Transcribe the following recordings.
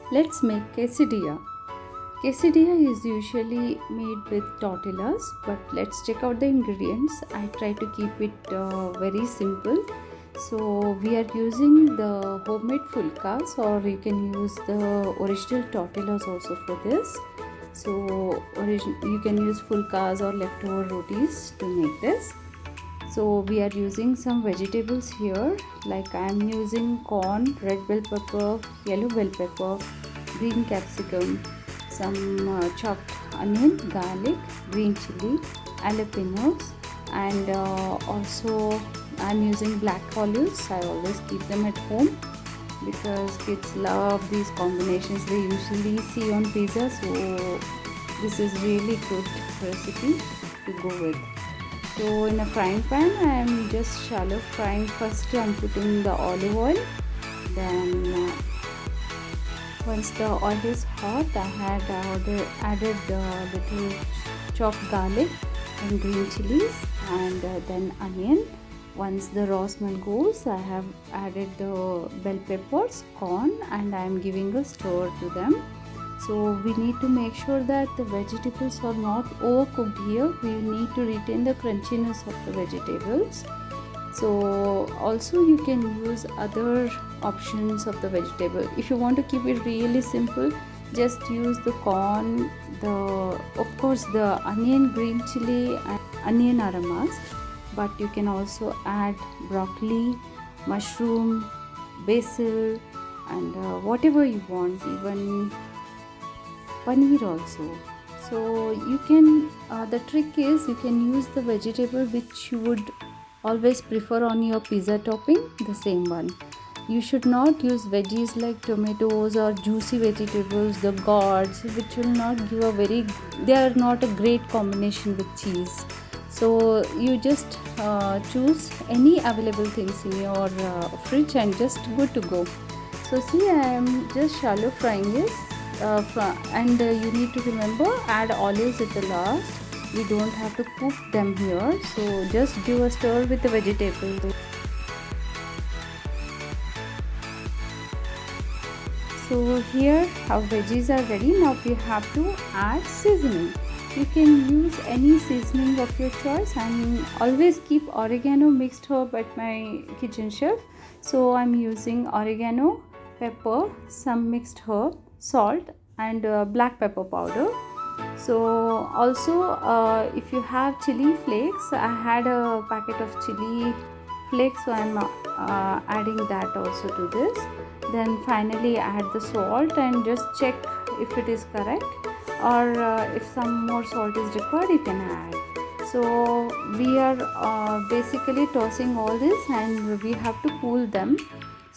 Let's make quesadilla. Quesadilla is usually made with tortillas, but let's check out the ingredients. I try to keep it very simple. So we are using the homemade fulkas, or you can use the original tortillas also for this. So you can use fulkas or leftover rotis to make this. So we are using some vegetables here, like I am using corn, red bell pepper, yellow bell pepper, green capsicum, some chopped onion, garlic, green chili, jalapenos, and also I'm using black olives. I always keep them at home because kids love these combinations they usually see on pizza. So this is really good recipe to go with. So in a frying pan I am just shallow frying. First I am putting the olive oil, then once the oil is hot I had added little chopped garlic and green chilies, and then onion. Once the raw smell goes, I have added the bell peppers, corn, and I am giving a stir to them. So we need to make sure that the vegetables are not overcooked here. We need to retain the crunchiness of the vegetables. So also you can use other options of the vegetable. If you want to keep it really simple, just use the corn, of course the onion, green chili and onion are a must, but you can also add broccoli, mushroom, basil, and whatever you want, even paneer also. So you can the trick is you can use the vegetable which you would always prefer on your pizza topping, the same one. You should not use veggies like tomatoes or juicy vegetables, the gourds, which will not give they are not a great combination with cheese. So you just choose any available things in your fridge and just good to go. So see, I am just shallow frying this, and you need to remember, add olives at the last. We don't have to cook them here, so just give a stir with the vegetables. So here our veggies are ready. Now we have to add seasoning. You can use any seasoning of your choice. I always keep oregano mixed herb at my kitchen shelf. So I'm using oregano, pepper, some mixed herb, salt, and black pepper powder. So also if you have chili flakes, I had a packet of chili flakes, so I'm adding that also to this. Then finally add the salt and just check if it is correct, or if some more salt is required you can add. So we are basically tossing all this and we have to cool them.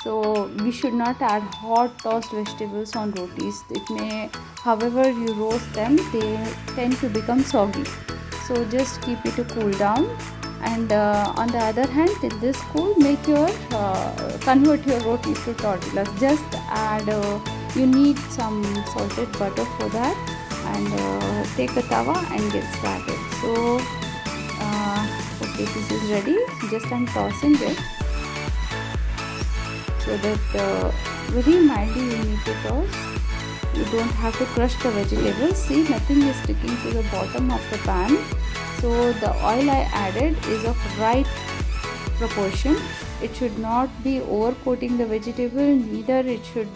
So we should not add hot tossed vegetables on rotis. It may, however you roast them, they tend to become soggy. So just keep it to cool down. And on the other hand, till this cool, convert your rotis to tortillas. Just add you need some salted butter for that, and take a tawa and get started. So okay, this is ready. Just I'm tossing it so that very mildly you need to toss. You don't have to crush the vegetables. See, nothing is sticking to the bottom of the pan. So the oil I added is of right proportion. It should not be over coating the vegetable, neither it should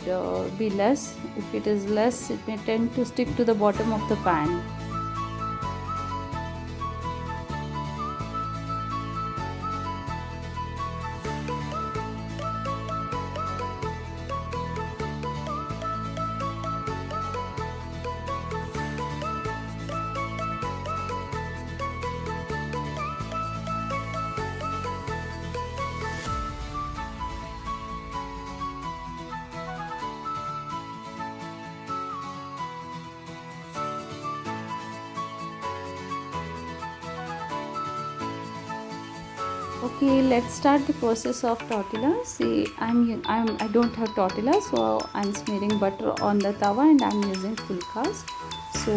be less. If it is less, it may tend to stick to the bottom of the pan. Okay, let's start the process of tortilla. See, I don't have tortilla, so I'm smearing butter on the tawa and I'm using fulkas. So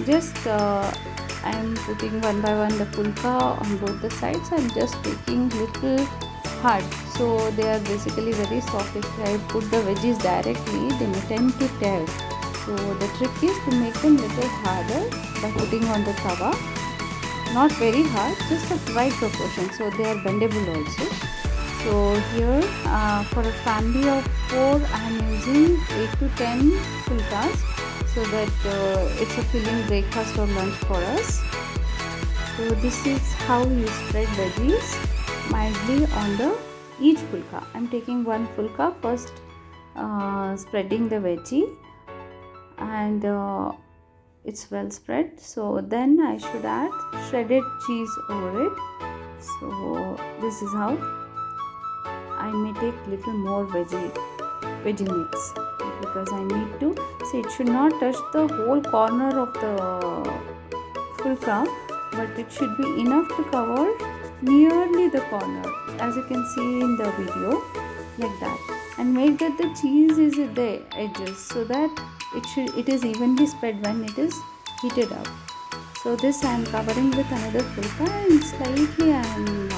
just I'm putting one by one the fulka on both the sides. I'm just taking little hard, so they are basically very soft. If I put the veggies directly, they may tend to tear. So the trick is to make them little harder by putting on the tawa. Not very hard, just a right proportion, so they are bendable also. So here for a family of 4, I am using 8 to 10 fulkas, so that it's a filling breakfast or lunch for us. So this is how you spread veggies mildly on the each fulka. I am taking one fulka first, spreading the veggie, and it's well spread. So then I should add shredded cheese over it. So this is how I may take little more veggie mix, because I need to see it should not touch the whole corner of the fulka, but it should be enough to cover nearly the corner, as you can see in the video, like that. And make that the cheese is at the edges, so that it is evenly spread when it is heated up. So this I am covering with another fulka, and slightly I am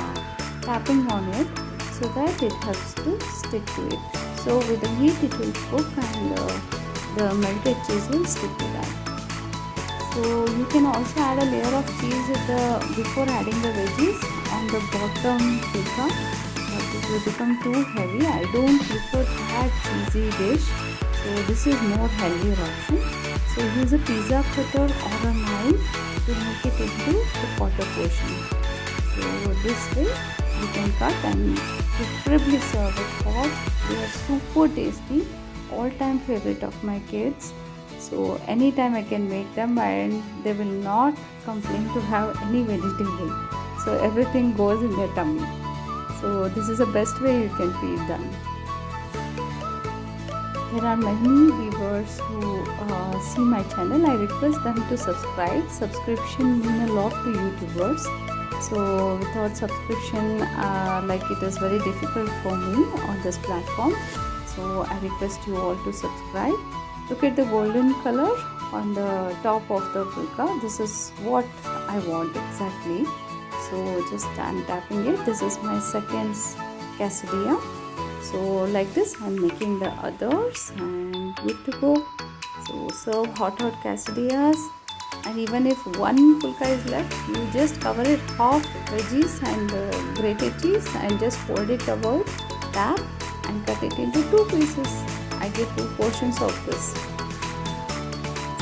tapping on it, so that it helps to stick to it. So with the heat it will cook, and the melted cheese will stick to that. So you can also add a layer of cheese before adding the veggies on the bottom fulka, but it will become too heavy. I don't prefer that cheesy dish, so this is more healthier option. So use a pizza cutter or a knife to make it into the quarter portion. So this way you can cut and preferably serve it hot. They are super tasty, all-time favorite of my kids. So anytime I can make them, and they will not complain to have any vegetable. So everything goes in their tummy. So this is the best way you can feed them. There are many viewers who see my channel. I request them to subscribe. Subscription means a lot to YouTubers. So without subscription, it is very difficult for me on this platform. So I request you all to subscribe. Look at the golden color on the top of the fulka. This is what I want exactly. So just I'm tapping it. This is my second quesadilla. So like this I'm making the others, and good to go. So serve hot quesadillas. And even if one fulka is left, you just cover it half veggies and grated cheese, and just fold it about, tap, and cut it into 2 pieces. I get 2 portions of this.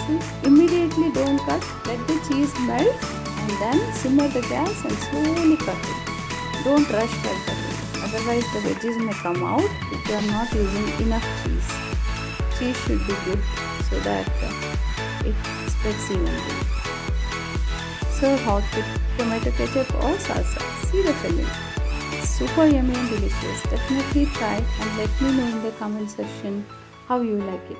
See, immediately don't cut, let the cheese melt, and then simmer the gas and slowly cut it. Don't rush while cutting, otherwise the veggies may come out if you are not using enough cheese. Cheese should be good so that it spreads evenly. Serve hot with tomato ketchup or salsa. See the filling. It's super yummy and delicious. Definitely try and let me know in the comment section how you like it.